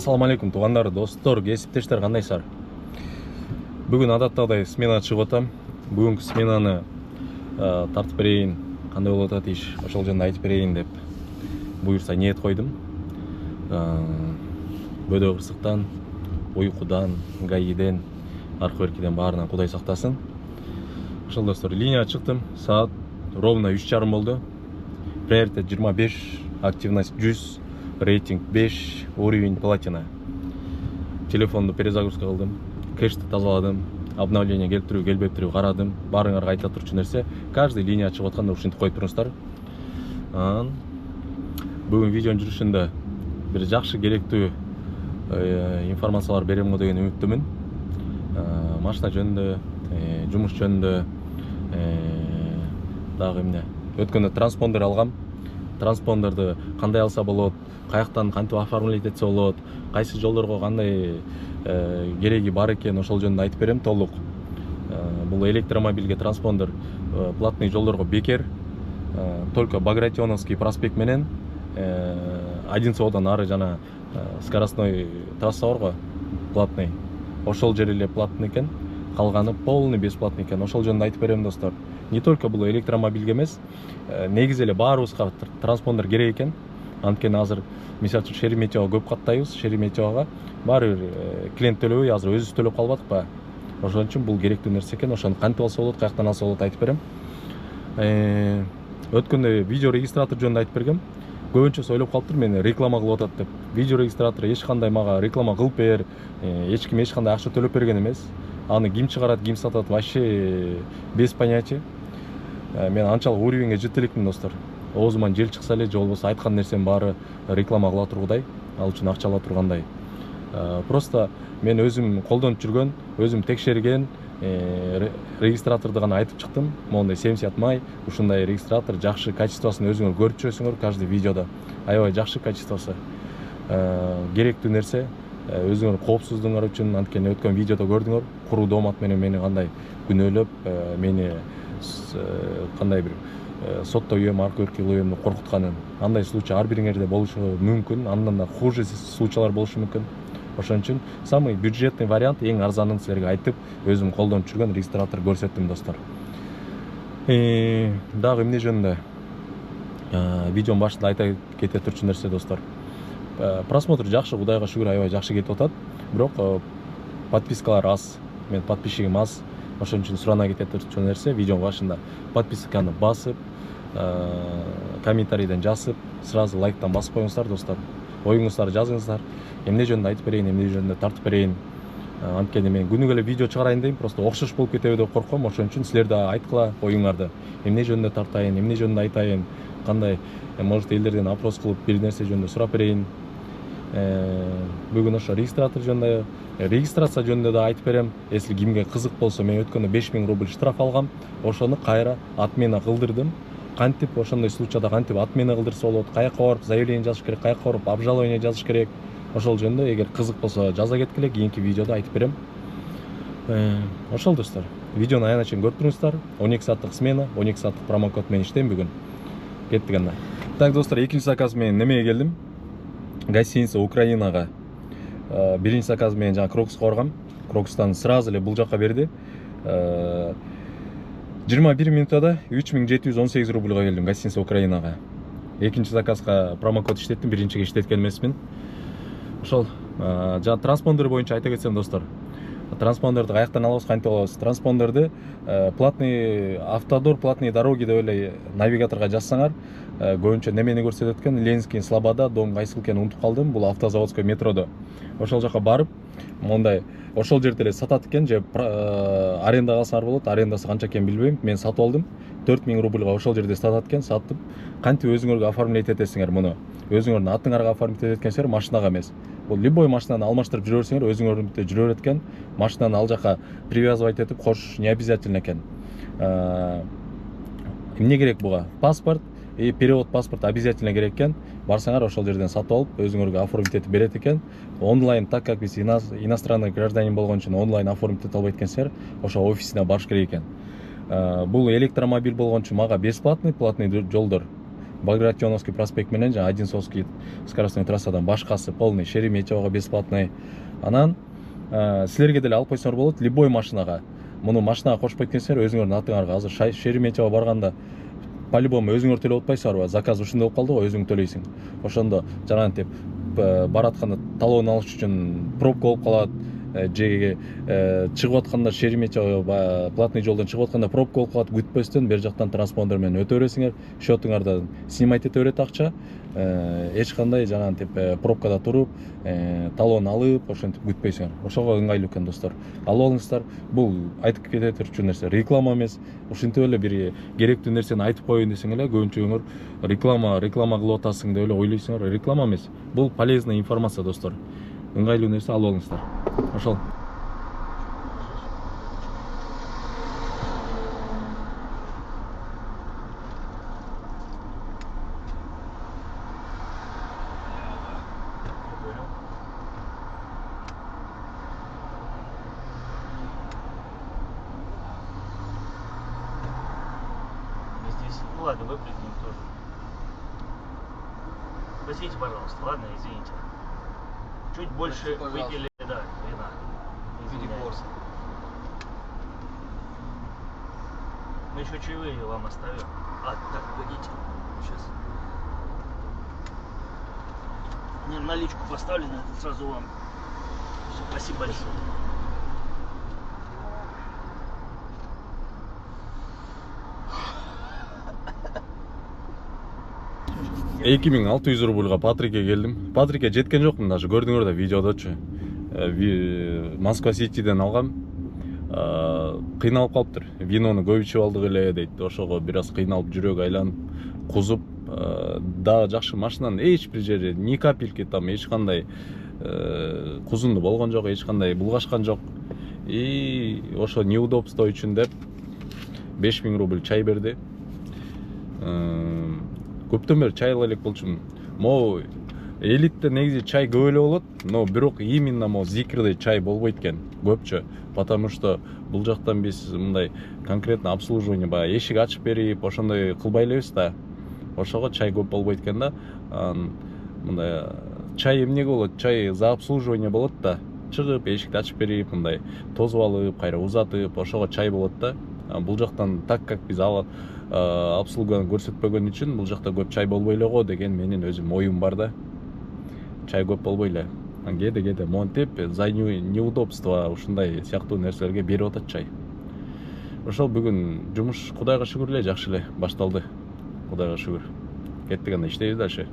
Ассаламу алейкум, туғандар, достор, кесиптештер, кандайсыздар? Бүгін адаттагыдай смена чыгып атам. Бүгүнкү сменаны тартып берейин, кандай болуп атат иш, ошол жөнүндө айтып берейин деп буюрса ниет койдум. Бөдө кырсыктан, уйкудан, гаиден, аркы беркиден баарынан Кудай сактасын. Ошол достор, линияга чыктым. Саат ровно 3:30 болду. Приоритет 25, активность 100, рейтинг 5, уровень платина. Телефонду перезагрузка кылдым, кэшти тазаладым, обновление келиптирүү келбептирүү карадым. Баарыңарга айта турчу нерсе, каждый линия чыгып атканда ушинтип коюп туруңуздар. Бүгүн видеонун жүрүшүндө бир жакшы керектүү информациялар берем деген үмүттөмүн. Машина жөнүндө, жумуш жөнүндө, дагы эмне. Өткөндө транспондер алгам. Транспондерди кандай алса болот, каяктан кантип оформлять этсе болот, кайсы жолдорго кандай кереги бар экен, ошол жөнүндө айтып берем толук. Бул электромобилге транспондер платный жолдорго бекер. Только Багратионовский проспект менен Одинцовдон ары жана скоростной трасса барго платный. Ошол жер эле платный экен, калганы полный бесплатный экен. Ошол жөнүндө айтып берем достор. Не только бул электромобилге эмес, негизи эле баарыбызга транспондер керек экен. Анткени азыр мисалы үчүн Шереметьево көп каттайбыз. Шереметьевого баары бир клиент төлөбөй, азыр өзүбүз төлөп калбадыкпы? Ошон үчүн бул керектүү нерсе экен. Ошону кантип алса болот, каяктан алса болот айтып берем. Өткөндө видео регистратор жөнүндө айтып бергем. Көбүнчөсү ойлоп калыптыр, мени реклама кылып атат деп. Видео регистратор эч кандай мага реклама кылып бер, эч ким эч кандай акча төлөп берген эмес. Аны ким чыгарат, ким сатат, вообще без понятия. Мен анчалык уровеньге жете элекмин достор. Оозуман жел чыкса эле, же болбосо айткан нерсем баары реклама кыла тургудай, ал үчүн акча ала тургандай. Просто мен өзүм колдонуп жүргөн, өзүм текшерген регистраторду гана айтып чыктым. Мондай 70 май, ушундай регистратор жакшы, качествосын өзүңөр көрүп жүрөсүңөр каждый видеодо. Аябай жакшы качествосы. Керектүү нерсе, өзүңөр коопсуздугуңар үчүн, анткени өткөн видеодо көрдүңөр, куруу доомат менен мени кандай күнөөлөп, мени кандай бир сотто үйөм, аркы берки кылып коркутканын. Андай случай ар бириңерде болушу мүмкүн, андан да хуже случайлар болушу мүмкүн. Ошон үчүн самый бюджетный вариант, эң арзанын силерге айтып, өзүм колдонуп жүргөн регистратор көрсөттүм достор. Дагы эмне жөнүндө видеонун башында айта кете турчу нерсе достор. Просмотр жакшы, Кудайга шүгүр, аябай жакшы кетип атат. Бирок подпискалар аз, мен подписчигим аз. Ошон үчүн сурана кете турчу нерсе, видеонун башында подписканы басып, комментарийден жазып, сразу лайктан басып коюңуздар достор. Оюңуздарды жазыңыздар. Эмне жөнүндө айтып берейин, эмне жөнүндө тартып берейин. Анткени мен күнүгө эле видео чыгарайын дейм, просто окшош болуп кетеби деп корком. Ошон үчүн силер да айткыла оюңарды. Эмне жөнүндө тартайын, эмне жөнүндө айтайын, кандай, может элдерден опрос кылып бир нерсе жөнүндө сурап берейин. Бүгүн ошо регистратор жөнүндө, регистрация жөнүндө да айтып берем. Если кимге кызык болсо, мен өткөндө 5000 рубль штраф алгам. Ошону кайра отмена кылдырдым. Кантип ошондой случайда кантип отмена кылдырса болот, каяка барып заявление жазыш керек, каяка барып обжалование жазыш керек. Ошол жөнүндө эгер кызык болсо жаза кеткиле, кийинки видеодо айтып берем. Ошол достор, видеону аянтча чейин көрүп туруңуздар. 12 сааттык смена, 12 сааттык промокод менен иштейм бүгүн. Кеттик анда. Так достор, экинчи заказ менен немеге келдим? Гостиница Украинага. Биринчи заказ менен жана Крокуска баргам. Крокустан сразу эле бул жакка берди. 21 минутада 3718 рубльга келдим гостиница Украинага. Экинчи заказга промокод иштеттим, биринчиге иштеткен эмесмин. Ошол жана транспондер боюнча айта кетсем достор. Транспондерди каяктан алабыз, кантип алабыз? Транспондерди платный автодор, платные дороги деп эле навигаторго жазсаңар, көбүнчө немени көрсөтөт экен? Ленинский, Слобода, дом кайсыл экенин унутуп калдым. Бул автозаводской метродо. Ошол жака барып, мондай ошол жерде эле сатат экен, же аренда алсаңар болот. Арендасы канча экенин билбейм. Мен сатып алдым. 4000 рубльга ошол жерде сатат экен, саттым. Кантип өзүңөргө оформлять этесиңер муну? Өзүңөрдүн атыңарга оформлять эткенсиңер, машинага эмес. Бул любой машинаны алмаштырып жүрө берсеңер, өзүңөрдүн бүтө жүрө берет экен. Машинаны ал жака привязывать этип кош не обязательно экен. Эмне керек буга? Паспорт и перевод паспорта обязательно керек экен. Барсаңар ошол жерден сатып алып, өзүңөргө оформить этип берет экен. Онлайн, так как биз иностранный гражданин болгон үчүн онлайн оформить эте албайт экенсиңер, ошо офисине барыш керек экен. Бул электромобиль болгон үчүн мага бесплатный, платный жолдор. Багратионовский проспект менен жана Одинцовский скоростной трассадан башкасы полный Шереметьевого бесплатный. Анан силерге деле алып койсоңор болот, любой машинага. Муну машинага кошпойт экенсиңер, өзүңөрдүн атыңарга азыр Шереметьево барганда по-любому өзүңөр төлөп атпайсыңарбы? Заказ ушундай болуп калды го, өзүң төлөйсүң. Ошондо жанагынтип баратканда талон алыш үчүн пробка болуп калат, же чыгып атканда Шереметьево платный жолдон чыгып атканда пробка болуп калат, күтпөстөн бер жактан транспондер менен өтө бересиңер, счетуңардан снимать эте берет акча. Эч кандай жанагынтип пробкада туруп, талон алып, ошентип күтпөйсүңөр. Ошого ыңгайлуу экен достор. Алып алыңыздар. Бул айтып кете турчу нерсе, реклама эмес. Ушинтип эле бир керектүү нерсени айтып коеюн десең эле көбүнчөңөр реклама кылып атасың деп эле ойлойсуңар. Реклама эмес. Бул полезный информация достор. Ыңгайлуу нерсе, алып алыңыздар. Ошол. Ну ладно, выпрыгнем тоже. Простите, пожалуйста, ладно, извините. Чуть больше выпили, да, вина. Извиняюсь. Мы еще чаевые вам оставим. А, так, погодите. Сейчас. Не, наличку поставлена, сразу вам. Все, спасибо большое. 2600 рубльга Патрикке келдим. Патрикке жеткен жокмун, даже көрдүңөр да видеодочу. Москва Ситиден алгам. Кыйналып калыптыр. Винону көп ичип алдык эле дейт. Ошого бир аз кыйналып, жүрөк айланып, кузуп, дагы жакшы машинанын эч бир жери ни капельки там эч кандай кузунду болгон жок, эч кандай булгашкан жок. И ошо неудобство үчүн деп 5000 рубль чай берди. Көптөн бери чай ала элек болчумун. Могу элитте негизи чай көп эле болот, но бирок именно могу зикирдей чай болбойт экен көпчө, потому что бул жактан биз мындай конкретно обслуживание баягы эшик ачып берип, ошондой кылбай элебиз да. Ошого чай көп болбойт экен да. Мындай чай эмнеге болот? Чай за обслуживание болот да. Чыгып эшикти ачып берип, мындай тозуп алып, кайра узатып, ошого чай болот да. Бул жактан так как биз обслуганы көрсөтпөгөн үчүн бул жакта көп чай болбой эле го деген менин өзүм оюм бар да. Чай көп болбой эле. Кээде монтип за неудобство ушундай сыяктуу нерселерге берип атат чай. Ошол бүгүн жумуш Кудайга шүгүр эле жакшы эле башталды. Кудайга шүгүр. Кеттик, анда иштейбиз дальше.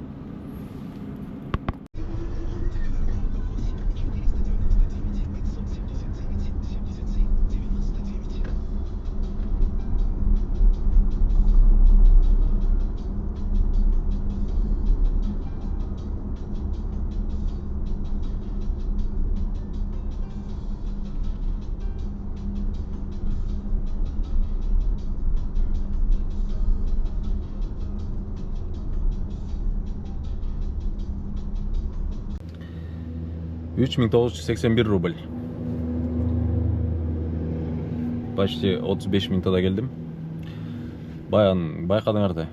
$3981 рубль. Почти 35 минутада келдим. Баян байкадыңар да.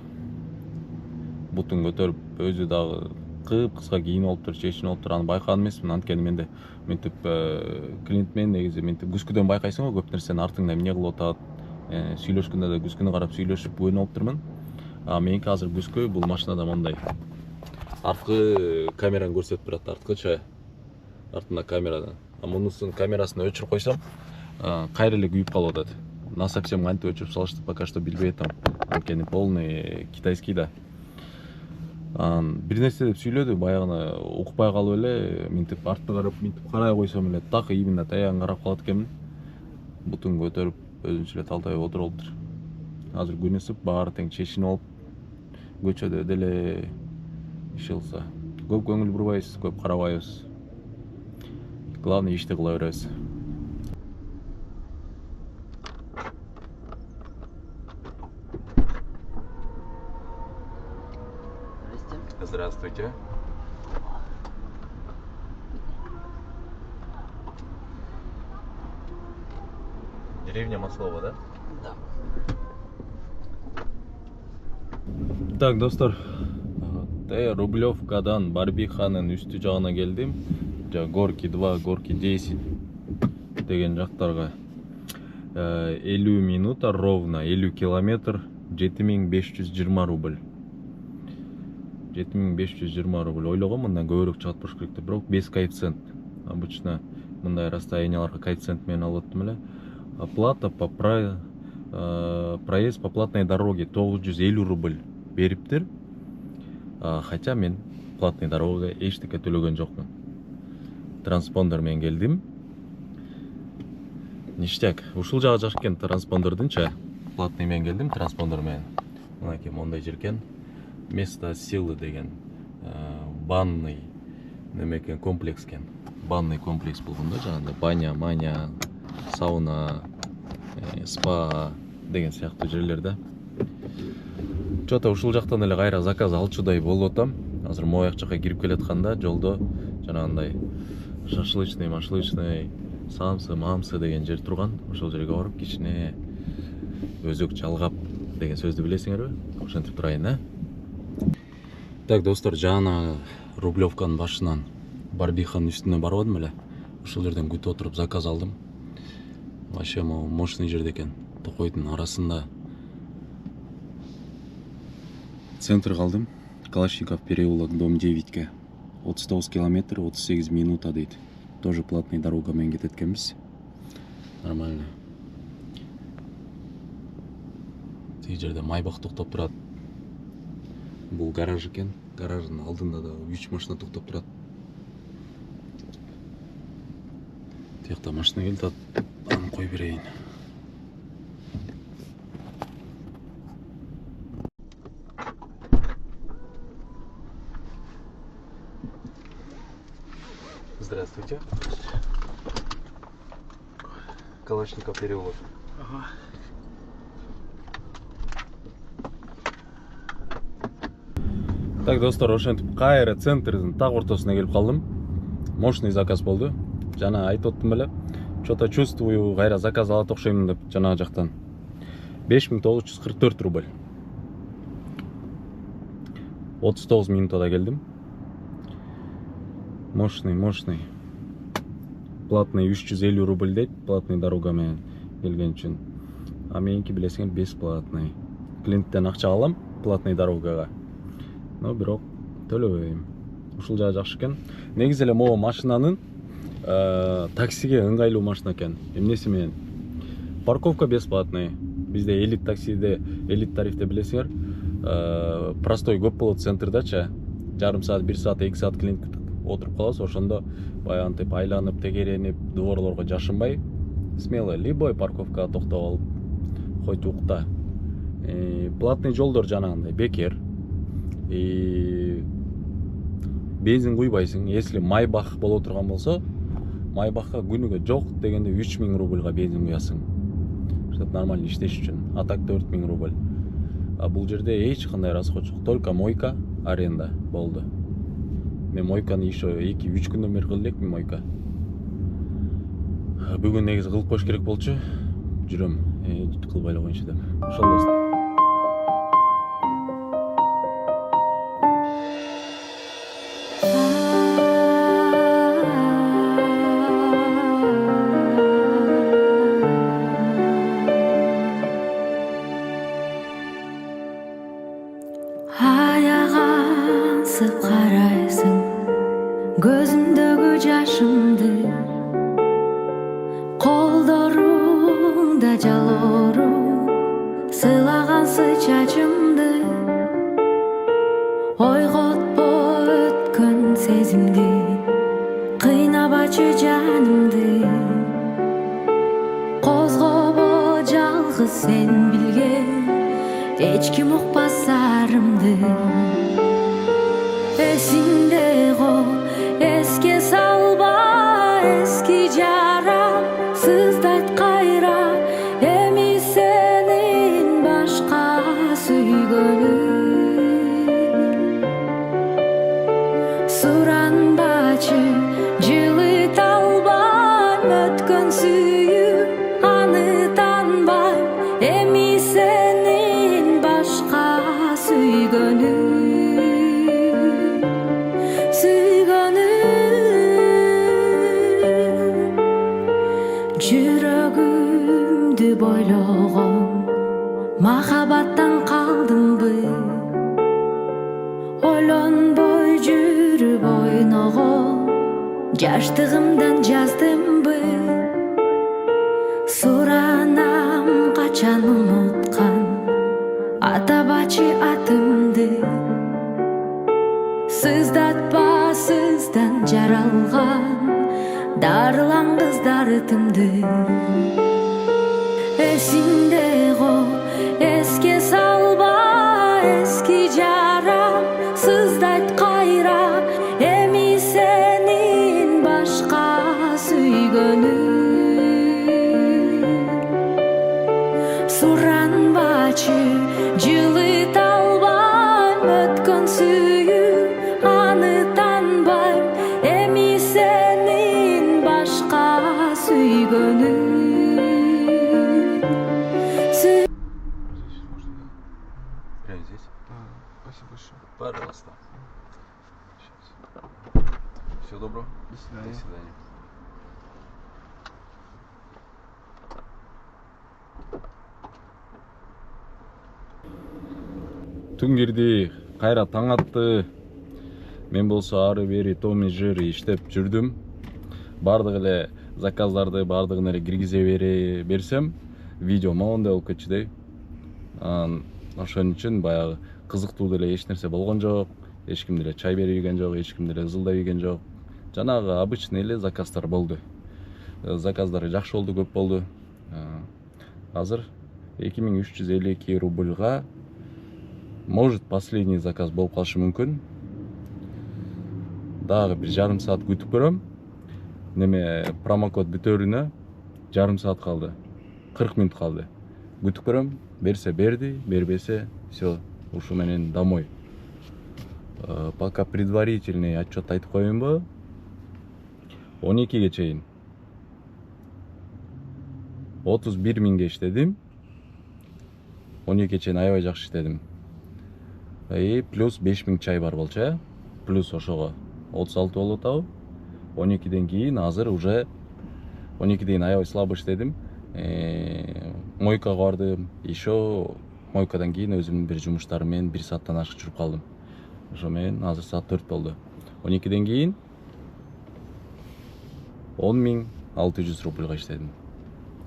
Бутун көтөрүп, өзү дагы кыска кийинип алыптыр, чечинип алыптыр. Аны байкаган эмесмин, анткени менде мынтип клиент менен негизи мынтип күзгүдөн байкайсың го, көп нерсени артыңда эмне кылып атат. Сүйлөшкөндө да күзгүнү карап сүйлөшүп өнүп алыптырмын. Меники азыр күзгү бул машинада мондай. Арткы камераны көрсөтүп турат, арткычы. Артында камерадан. Мунусунун камерасын өчүрүп койсом, кайра эле күйүп калып атат. На совсем кантип өчүрүп салышты, пока что билбей атам. Анткени полный китайский да. Бир нерсе деп сүйлөдү, баягы укпай калып эле, мынтип артты карап, мынтип карай койсом эле так именно таягын карап калат экенмин. Бутун көтөрүп, өзүнчө эле талтайып отуруп алыптыр. Азыр күн ысып, баары тең чечинип алып, көчөдө деле иш кылса. Көп көңүл бурбайбыз, көп карабайбыз. Главное, ишти кыла беребиз. Здравствуйте. Деревня Маслова, да? Да. Так, достор, Рублевкадан Барбиханын үстү жагына келдим. Горки 2, Горки 10 деген жактарга 50 минута ровно 50 километр 7520 рубль. 7520 рубль. Ойлогом мындан көбүрөөк чыгат болуш керек деп, бирок без коэффициент. Обычно мындай расстоянияларга коэффициент менен алып аттым эле. Оплата по проезд по платной дороге 950 рубль бериптир. Хотя мен платный дорогага эчтеке төлөгөн жокмун. Транспондер менен келдим. Ништяк. Ушул жагы жакшы экен транспондердинчи. Платный менен келдим, транспондер менен. Мынакей мондай жер экен. Место силы деген банный неме экен, комплекс экен. Банный комплекс болгондо жагында баня, маня, сауна, спа деген сыяктуу жерлерде. Чота ушул жактан эле кайра заказ алчудай болуп атам. Азыр мояк жакка кирип келатканда жолдо жанагындай шашлычный, самсы деген жер турган. Ошол жерге барып кичине өзөк жалгап деген сөздү билесиңерби? Ошентип турайын, а? Так, достор, жана Рублевканын башынан Барбиханын үстүнө барып атам эле. Ошол жерден күтүп отуруп заказ алдым. Вообще мощный жерде экен. Токойдун арасында. Центр калдым. Калашников переулок, дом 9-ке. 39 километр, 38 минута дейт. Тоже платный дорога менен кетет экенбиз. Нормально. Тиги жерде Майбах токтоп турат. Бул гараж экен. Гараждын алдында да 3 машина токтоп турат. Тиякта машина келди, аны кой берейин. Здравствуйте. Калашников переулок. Ага. Так, достор, ошентип кайра центрдин так ортосуна келип калдым. Мощный заказ болду. Жана айтып аттым эле. Чото чувствую, кайра заказ алат окшоймун деп жанагы жактан. 5944 рубль. 39 минутада келдим. Мощный. Платный 350 рубль дейт, платный дорога менен келген үчүн. А меники билесиңер бесплатный. Клиенттен акча алам платный дорогага. Но бирок төлөбөйм. Ушул жагы жакшы экен. Негизи эле могу машинанын таксиге ыңгайлуу машина экен. Эмнеси менен? Парковка бесплатный. Бизде элит таксиде, элит тарифте билесиңер, простой көп болот центрдачы. Жарым саат, 1 саат, 2 саат клиент отуруп каласыз, ошондо баягынтип айланып, тегеренип, дворлорго жашынбай, смело любой парковкага токтоп алып койду укта. Платный жолдор жанагындай бекер. Бензин куйбайсың. Если Майбах боло турган болсо, Майбахка күнүгө жок дегенде 3000 рубльга бензин куясың. Чтоб нормально иштеш үчүн. А так 4000 рубль. А бул жерде эч кандай расход жок. Только мойка, аренда болду. Мен мойканы еще 2-3 күндөн бери кылып элекмин мойка. Бүгүн негизи кылып коюш керек болчу. Жүрөм, кылбай эле коюнчу деп. Ошол достор. Аяғансып қарайсың көзімдегі жашымды, қолдарыңда жалору сыйлағансың чачымды, ойғотпо өткөн сезимди, кыйнабачы жанымды, козгобо жалгыз сен билген эч ким укпас сарымды. Эсинде го эске салба эски жарам, сыздайт кайра эми сенин башка сүйгөнүм. Суранбачы жылыт албайм өткөн сүйүм, аны танбайм эми сенин башка сүйгөнүм. күндү бойлогон махабаттан калдымбы ойлонбой жүрүп ойногон жаштыгымдан жаздымбы суранам качан унуткан ата бачы атымды сыздатпа сыздан жаралган дарылан кыздар ытымды эсиңде го эске салба эски жарам сыздайт кайра эми сенин башка сүйгөнүм суранбачы жылыта албайм өткөн сүйүм аны танбайм эми сенин башка сүйгөнүм Прямо здесь? Спасибо большое. Пожалуйста. Всего доброго. До свидания. До свидания. Түн кирди, кайра таң атты. Мен болсо ары бери томи жери иштеп жүрдүм. Бардык эле заказдарды бардыгын эле киргизе берсем, видео моундай болуп кетчү дей. Ошон үчүн баягы кызыктуу деле эч нерсе болгон жок. Эч ким деле чай берип ийген жок, эч ким деле ызылдап ийген жок. Жанагы обычный эле заказдар болду. Заказдар жакшы болду, көп болду. Азыр 2352 рубльга может последний заказ болуп калышы мүмкүн. Дагы бир жарым саат күтүп көрөм. Неме промокод бүтөрүнө жарым саат калды. 40 мүнөт калды. Күтүп көрөм. Берсе берди, бербесе все, ушу менен домой. Пока предварительный отчет айтып коеюнбу? 12ге чейин 31 миңге иштедим. 12ге чейин аябай жакшы иштедим. Плюс 5000 чай бар болчу, плюс ошого 36 болуп атабы. 12ден кийин азыр уже 12ден аябай слабо иштедим. Мойкага бардым, еще мойкадан кийин өзүмдүн бир жумуштарым менен 1 сааттан ашык жүрүп калдым. Ошо менен азыр саат 4 болду. 12ден кийин 10600 рубльга иштедим.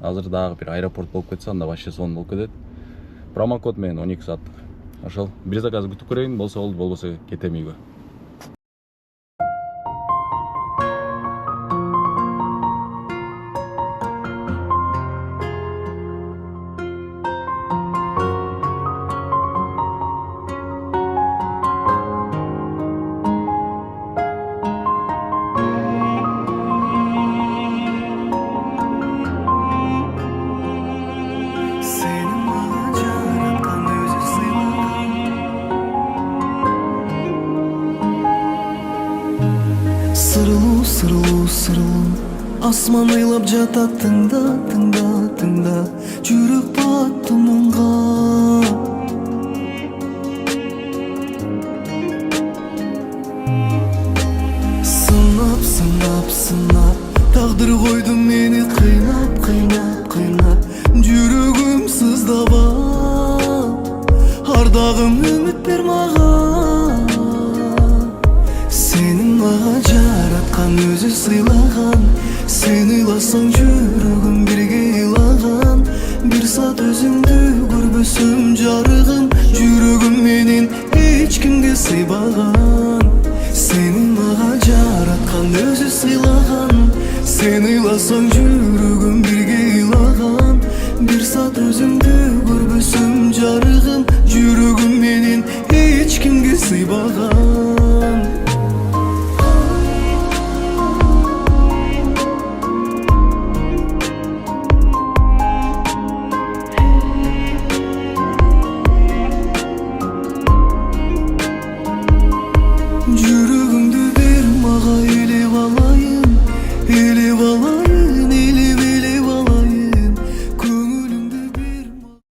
Азыр дагы бир аэропорт болуп кетсе, анда вообще сон болуп кетет. Промокод менен 12 сааттык. Ошол бир заказ күтүп көрөйүн, болсо болду, болбосо кетем үйгө. Сырылуу, сырылуу, сырылуу Асман ыйлап жатат тыңда, тыңда, тыңда Жүрөк батты мұңға Сынап, сынап, сынап Тағдыр қойды мені қинап, қинап, қинап Жүрегім сыздaba Ардағым үміт бер маған Сенің маған жаратқан өзі сыйлаған Сен ыйласаң жүрегім бірге ыйлаған Бір саат өзіңді көрбөсөм жарығым Жүрегім менен ешкімге сыйбаған Сенің маған жаратқан өзі сыйлаған Сен ыйласаң жүрегім бірге ыйлаған Бір саат өзіңді көрбөсөм жарығым Жүрегім менен ешкімге сыйбаған